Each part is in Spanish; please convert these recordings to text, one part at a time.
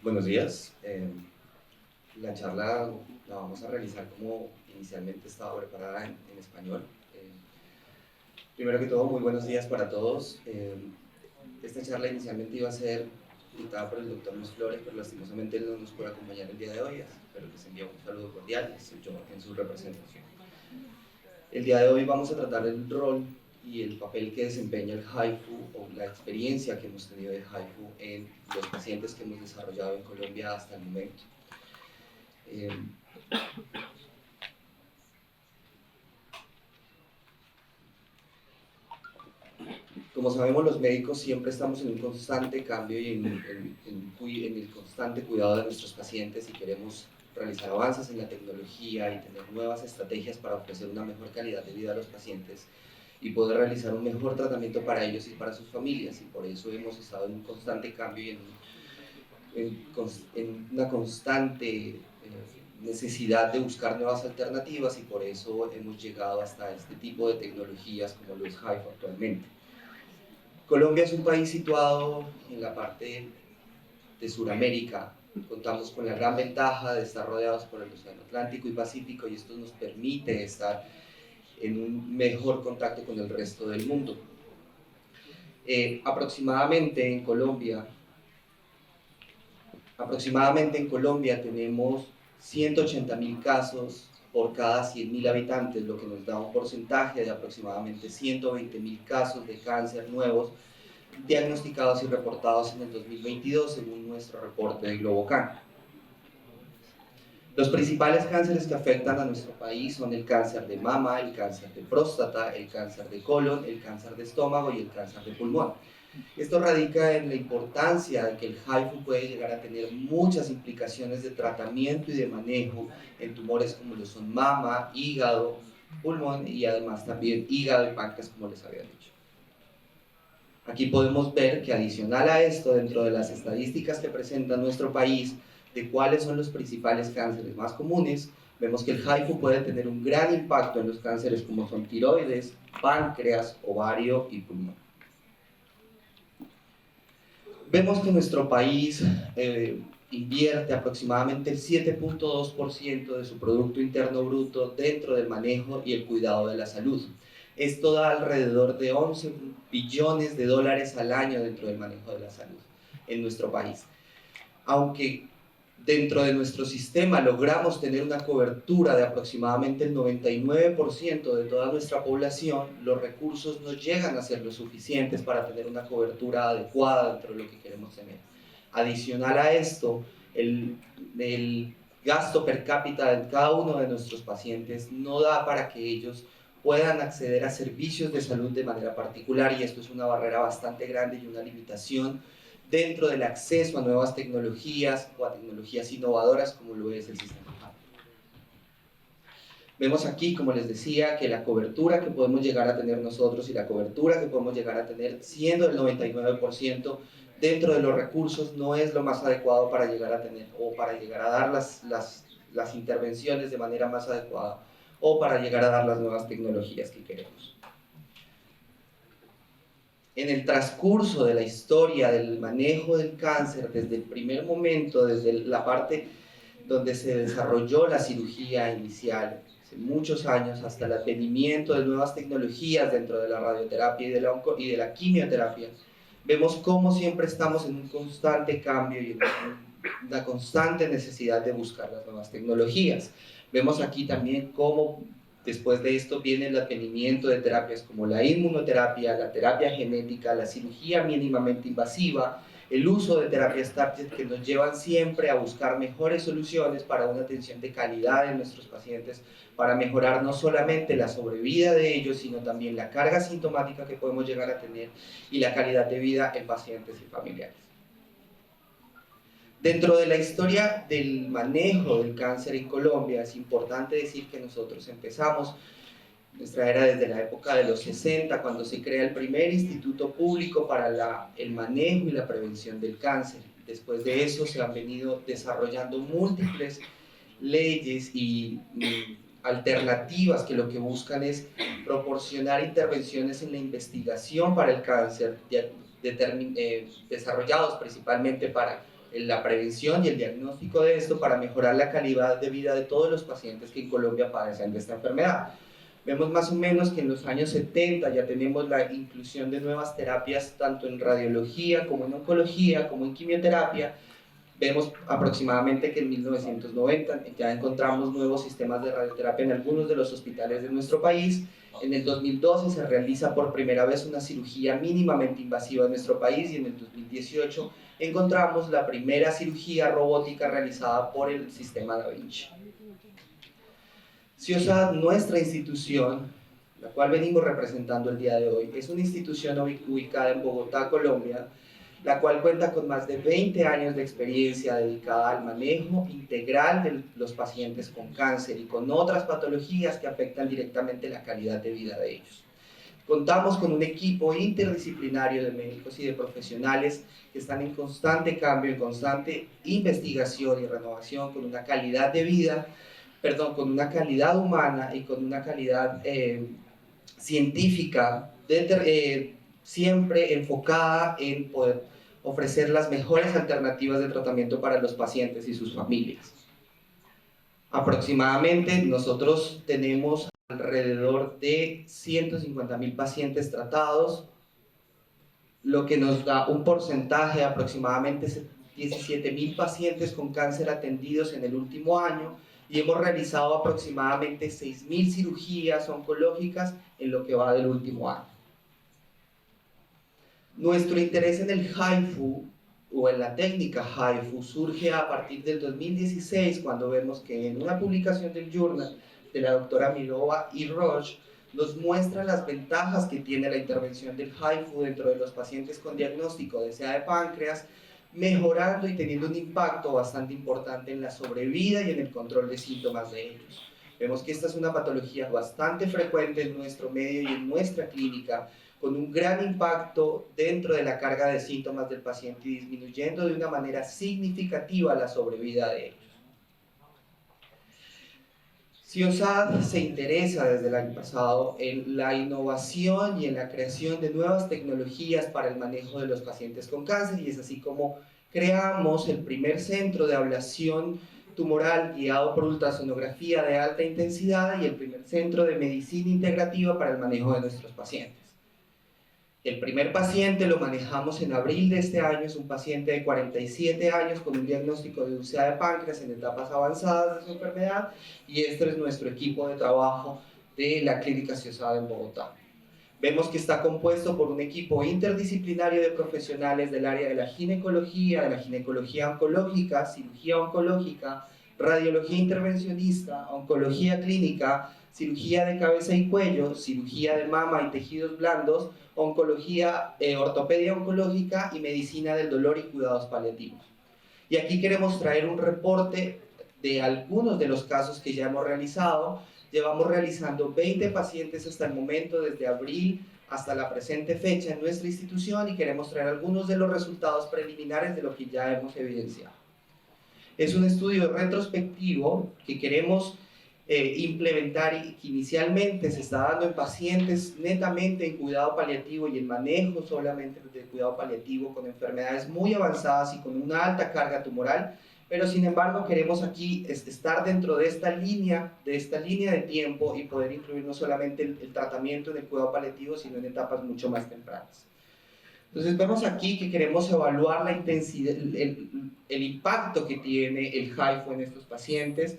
Buenos días. La charla la vamos a realizar como inicialmente estaba preparada en español. Eh, Primero que todo, muy buenos días para todos. Esta charla inicialmente iba a ser dictada por el doctor Luis Flores, pero lastimosamente él no nos puede acompañar el día de hoy, pero les envío un saludo cordial yo en su representación. El día de hoy vamos a tratar el rol y el papel que desempeña el HIFU o la experiencia que hemos tenido de HIFU en los pacientes que hemos desarrollado en Colombia hasta el momento. Eh, Como sabemos, los médicos siempre estamos en un constante cambio y en el constante cuidado de nuestros pacientes y queremos realizar avances en la tecnología y tener nuevas estrategias para ofrecer una mejor calidad de vida a los pacientes y poder realizar un mejor tratamiento para ellos y para sus familias, y por eso hemos estado en un constante cambio y en una constante necesidad de buscar nuevas alternativas, y por eso hemos llegado hasta este tipo de tecnologías como lo es HIFU actualmente. Colombia es un país situado en la parte de Sudamérica. Contamos con la gran ventaja de estar rodeados por el Océano Atlántico y Pacífico, y esto nos permite estar en un mejor contacto con el resto del mundo. Aproximadamente en Colombia tenemos 180.000 casos por cada 100.000 habitantes, lo que nos da un porcentaje de aproximadamente 120.000 casos de cáncer nuevos diagnosticados y reportados en el 2022 según nuestro reporte de Globocan. Los principales cánceres que afectan a nuestro país son el cáncer de mama, el cáncer de próstata, el cáncer de colon, el cáncer de estómago y el cáncer de pulmón. Esto radica en la importancia de que el HIFU puede llegar a tener muchas implicaciones de tratamiento y de manejo en tumores como lo son mama, hígado, pulmón y además también hígado y páncreas, como les había dicho. Aquí podemos ver que adicional a esto, dentro de las estadísticas que presenta nuestro país de cuáles son los principales cánceres más comunes, vemos que el HIFU puede tener un gran impacto en los cánceres como son tiroides, páncreas, ovario y pulmón. Vemos que nuestro país invierte aproximadamente el 7.2% de su Producto Interno Bruto dentro del manejo y el cuidado de la salud. Esto da alrededor de 11 billones de dólares al año dentro del manejo de la salud en nuestro país. Aunque dentro de nuestro sistema logramos tener una cobertura de aproximadamente el 99% de toda nuestra población, los recursos no llegan a ser lo suficientes para tener una cobertura adecuada dentro de lo que queremos tener. Adicional a esto, el gasto per cápita de cada uno de nuestros pacientes no da para que ellos puedan acceder a servicios de salud de manera particular, y esto es una barrera bastante grande y una limitación dentro del acceso a nuevas tecnologías o a tecnologías innovadoras como lo es el sistema HIFU. Vemos aquí, como les decía, que la cobertura que podemos llegar a tener nosotros y la cobertura que podemos llegar a tener siendo el 99% dentro de los recursos no es lo más adecuado para llegar a tener o para llegar a dar las intervenciones de manera más adecuada o para llegar a dar las nuevas tecnologías que queremos. En el transcurso de la historia del manejo del cáncer, desde el primer momento, desde la parte donde se desarrolló la cirugía inicial, hace muchos años, hasta el advenimiento de nuevas tecnologías dentro de la radioterapia y de la quimioterapia, vemos cómo siempre estamos en un constante cambio y en una constante necesidad de buscar las nuevas tecnologías. Vemos aquí también cómo después de esto viene el advenimiento de terapias como la inmunoterapia, la terapia genética, la cirugía mínimamente invasiva, el uso de terapias target, que nos llevan siempre a buscar mejores soluciones para una atención de calidad en nuestros pacientes, para mejorar no solamente la sobrevida de ellos, sino también la carga sintomática que podemos llegar a tener y la calidad de vida en pacientes y familiares. Dentro de la historia del manejo del cáncer en Colombia, es importante decir que nosotros empezamos nuestra era desde la época de los 60, cuando se crea el primer instituto público para el manejo y la prevención del cáncer. Después de eso se han venido desarrollando múltiples leyes y alternativas que lo que buscan es proporcionar intervenciones en la investigación para el cáncer, desarrollados principalmente para en la prevención y el diagnóstico de esto para mejorar la calidad de vida de todos los pacientes que en Colombia padecen de esta enfermedad. Vemos más o menos que en los años 70 ya tenemos la inclusión de nuevas terapias tanto en radiología como en oncología, como en quimioterapia. Vemos aproximadamente que en 1990 ya encontramos nuevos sistemas de radioterapia en algunos de los hospitales de nuestro país. En el 2012 se realiza por primera vez una cirugía mínimamente invasiva en nuestro país y en el 2018 encontramos la primera cirugía robótica realizada por el sistema Da Vinci. CIOSAD, nuestra institución, la cual venimos representando el día de hoy, es una institución ubicada en Bogotá, Colombia, la cual cuenta con más de 20 años de experiencia dedicada al manejo integral de los pacientes con cáncer y con otras patologías que afectan directamente la calidad de vida de ellos. Contamos con un equipo interdisciplinario de médicos y de profesionales que están en constante cambio, en constante investigación y renovación, con una calidad de vida, con una calidad humana y con una calidad científica siempre enfocada en poder ofrecer las mejores alternativas de tratamiento para los pacientes y sus familias. Aproximadamente nosotros tenemos alrededor de 150.000 pacientes tratados, lo que nos da un porcentaje de aproximadamente 17.000 pacientes con cáncer atendidos en el último año, y hemos realizado aproximadamente 6.000 cirugías oncológicas en lo que va del último año. Nuestro interés en el HIFU o en la técnica HIFU surge a partir del 2016, cuando vemos que en una publicación del Journal de la doctora Mirova y Roche nos muestra las ventajas que tiene la intervención del HIFU dentro de los pacientes con diagnóstico de SEA de páncreas, mejorando y teniendo un impacto bastante importante en la sobrevida y en el control de síntomas de ellos. Vemos que esta es una patología bastante frecuente en nuestro medio y en nuestra clínica, con un gran impacto dentro de la carga de síntomas del paciente y disminuyendo de una manera significativa la sobrevida de ellos. CIOSAD se interesa desde el año pasado en la innovación y en la creación de nuevas tecnologías para el manejo de los pacientes con cáncer, y es así como creamos el primer centro de ablación tumoral guiado por ultrasonografía de alta intensidad y el primer centro de medicina integrativa para el manejo de nuestros pacientes. El primer paciente lo manejamos en abril de este año, es un paciente de 47 años con un diagnóstico de úlcera de páncreas en etapas avanzadas de su enfermedad, y este es nuestro equipo de trabajo de la Clínica CIOSAD en Bogotá. Vemos que está compuesto por un equipo interdisciplinario de profesionales del área de la ginecología oncológica, cirugía oncológica, radiología intervencionista, oncología clínica, cirugía de cabeza y cuello, cirugía de mama y tejidos blandos, oncología, ortopedia oncológica y medicina del dolor y cuidados paliativos. Y aquí queremos traer un reporte de algunos de los casos que ya hemos realizado. Llevamos realizando 20 pacientes hasta el momento, desde abril hasta la presente fecha en nuestra institución, y queremos traer algunos de los resultados preliminares de lo que ya hemos evidenciado. Es un estudio retrospectivo que queremos implementar y que inicialmente se está dando en pacientes netamente en cuidado paliativo y en manejo solamente de cuidado paliativo con enfermedades muy avanzadas y con una alta carga tumoral, pero sin embargo queremos aquí estar dentro de esta línea de tiempo y poder incluir no solamente el tratamiento en el cuidado paliativo, sino en etapas mucho más tempranas. Entonces vemos aquí que queremos evaluar la intensidad, el impacto que tiene el HIFU en estos pacientes.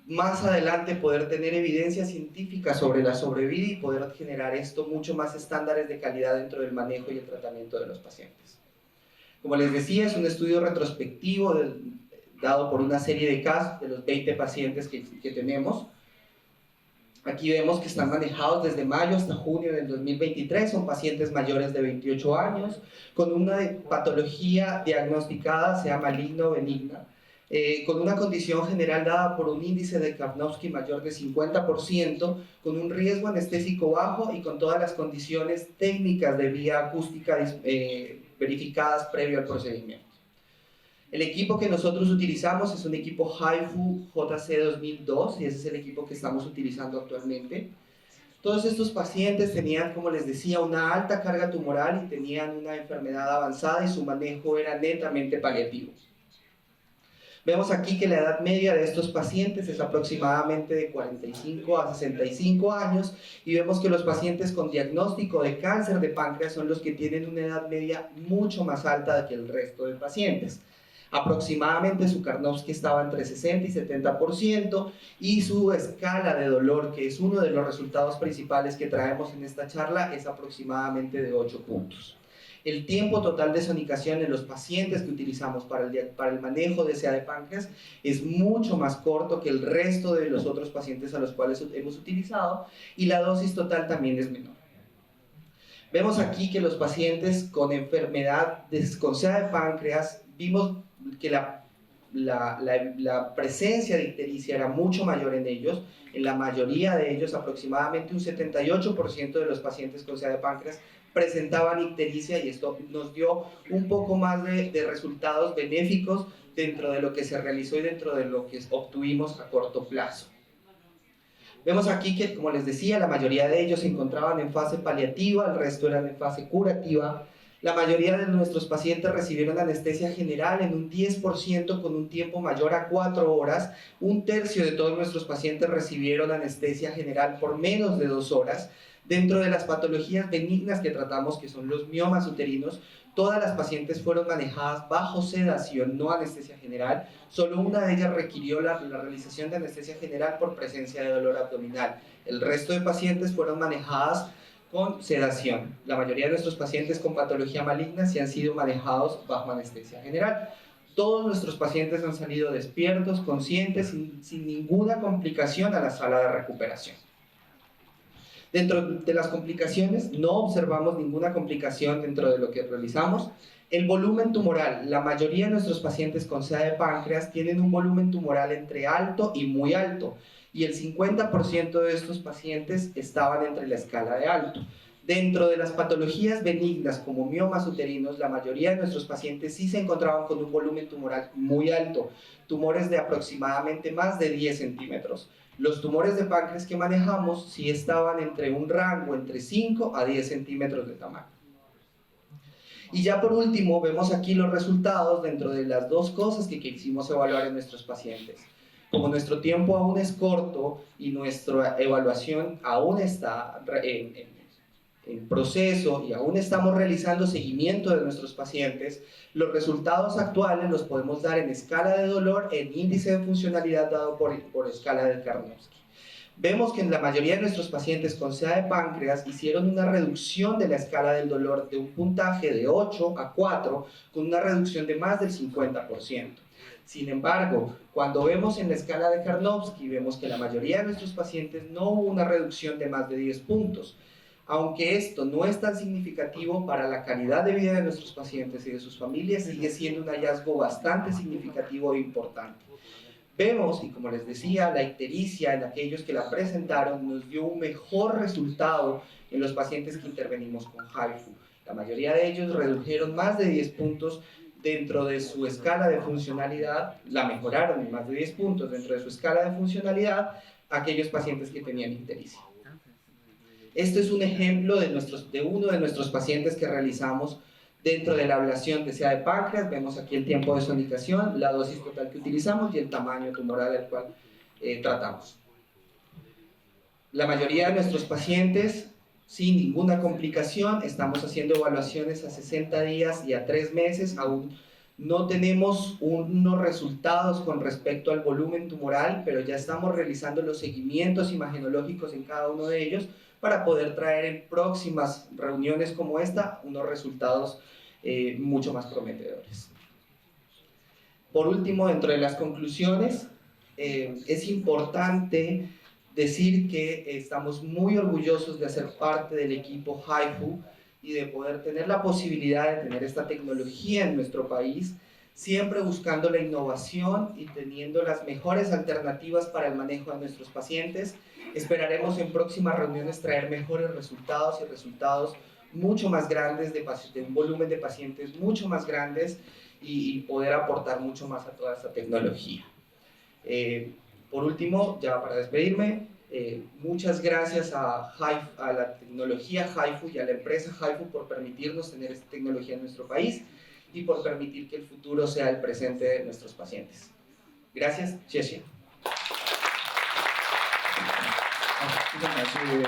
Más adelante poder tener evidencia científica sobre la sobrevida y poder generar esto mucho más estándares de calidad dentro del manejo y el tratamiento de los pacientes. Como les decía, es un estudio retrospectivo dado por una serie de casos de los 20 pacientes que tenemos. Aquí vemos que están manejados desde mayo hasta junio del 2023, son pacientes mayores de 28 años, con una patología diagnosticada, sea maligna o benigna, con una condición general dada por un índice de Karnofsky mayor de 50%, con un riesgo anestésico bajo y con todas las condiciones técnicas de vía acústica verificadas previo al procedimiento. El equipo que nosotros utilizamos es un equipo HIFU JC 2002, y ese es el equipo que estamos utilizando actualmente. Todos estos pacientes tenían, como les decía, una alta carga tumoral y tenían una enfermedad avanzada y su manejo era netamente paliativo. Vemos aquí que la edad media de estos pacientes es aproximadamente de 45 a 65 años y vemos que los pacientes con diagnóstico de cáncer de páncreas son los que tienen una edad media mucho más alta que el resto de pacientes. Aproximadamente su Karnofsky estaba entre 60 y 70% y su escala de dolor, que es uno de los resultados principales que traemos en esta charla, es aproximadamente de 8 puntos. El tiempo total de sonicación en los pacientes que utilizamos para el manejo de CA de páncreas es mucho más corto que el resto de los otros pacientes a los cuales hemos utilizado y la dosis total también es menor. Vemos aquí que los pacientes con enfermedad con CA de páncreas, vimos que la presencia de ictericia era mucho mayor en ellos. En la mayoría de ellos, aproximadamente un 78% de los pacientes con CA de páncreas presentaban ictericia y esto nos dio un poco más de resultados benéficos dentro de lo que se realizó y dentro de lo que obtuvimos a corto plazo. Vemos aquí que, como les decía, la mayoría de ellos se encontraban en fase paliativa, el resto eran en fase curativa. La mayoría de nuestros pacientes recibieron anestesia general en un 10% con un tiempo mayor a 4 horas. Un tercio de todos nuestros pacientes recibieron anestesia general por menos de 2 horas. Dentro de las patologías benignas que tratamos, que son los miomas uterinos, todas las pacientes fueron manejadas bajo sedación, no anestesia general. Solo una de ellas requirió la realización de anestesia general por presencia de dolor abdominal. El resto de pacientes fueron manejadas con sedación. La mayoría de nuestros pacientes con patología maligna sí han sido manejados bajo anestesia general. Todos nuestros pacientes han salido despiertos, conscientes, sin ninguna complicación a la sala de recuperación. Dentro de las complicaciones, no observamos ninguna complicación dentro de lo que realizamos. El volumen tumoral, la mayoría de nuestros pacientes con CA de páncreas tienen un volumen tumoral entre alto y muy alto, y el 50% de estos pacientes estaban entre la escala de alto. Dentro de las patologías benignas como miomas uterinos, la mayoría de nuestros pacientes sí se encontraban con un volumen tumoral muy alto, tumores de aproximadamente más de 10 centímetros. Los tumores de páncreas que manejamos sí estaban entre un rango entre 5 a 10 centímetros de tamaño. Y ya por último, vemos aquí los resultados dentro de las dos cosas que quisimos evaluar en nuestros pacientes. Como nuestro tiempo aún es corto y nuestra evaluación aún está en proceso y aún estamos realizando seguimiento de nuestros pacientes, los resultados actuales los podemos dar en escala de dolor, en índice de funcionalidad dado por escala de Karnofsky. Vemos que en la mayoría de nuestros pacientes con CA de páncreas hicieron una reducción de la escala del dolor de un puntaje de 8 a 4, con una reducción de más del 50%. Sin embargo, cuando vemos en la escala de Karnofsky, vemos que la mayoría de nuestros pacientes no hubo una reducción de más de 10 puntos. Aunque esto no es tan significativo para la calidad de vida de nuestros pacientes y de sus familias, sigue siendo un hallazgo bastante significativo e importante. Vemos, y como les decía, la ictericia en aquellos que la presentaron nos dio un mejor resultado en los pacientes que intervenimos con HIFU. La mayoría de ellos redujeron más de 10 puntos dentro de su escala de funcionalidad, la mejoraron en más de 10 puntos dentro de su escala de funcionalidad aquellos pacientes que tenían ictericia. Este es un ejemplo de uno de nuestros pacientes que realizamos dentro de la ablación de CA de páncreas. Vemos aquí el tiempo de sonicación, la dosis total que utilizamos y el tamaño tumoral al cual tratamos. La mayoría de nuestros pacientes sin ninguna complicación, estamos haciendo evaluaciones a 60 días y a 3 meses, aún no tenemos unos resultados con respecto al volumen tumoral, pero ya estamos realizando los seguimientos imagenológicos en cada uno de ellos para poder traer en próximas reuniones como esta unos resultados mucho más prometedores. Por último, dentro de las conclusiones, es importante decir que estamos muy orgullosos de ser parte del equipo HIFU y de poder tener la posibilidad de tener esta tecnología en nuestro país, siempre buscando la innovación y teniendo las mejores alternativas para el manejo de nuestros pacientes. Esperaremos en próximas reuniones traer mejores resultados y resultados mucho más grandes de un volumen de pacientes mucho más grandes y poder aportar mucho más a toda esta tecnología. Por último, ya para despedirme, Muchas gracias a la tecnología HIFU y a la empresa HIFU por permitirnos tener esta tecnología en nuestro país y por permitir que el futuro sea el presente de nuestros pacientes. Gracias, 谢谢。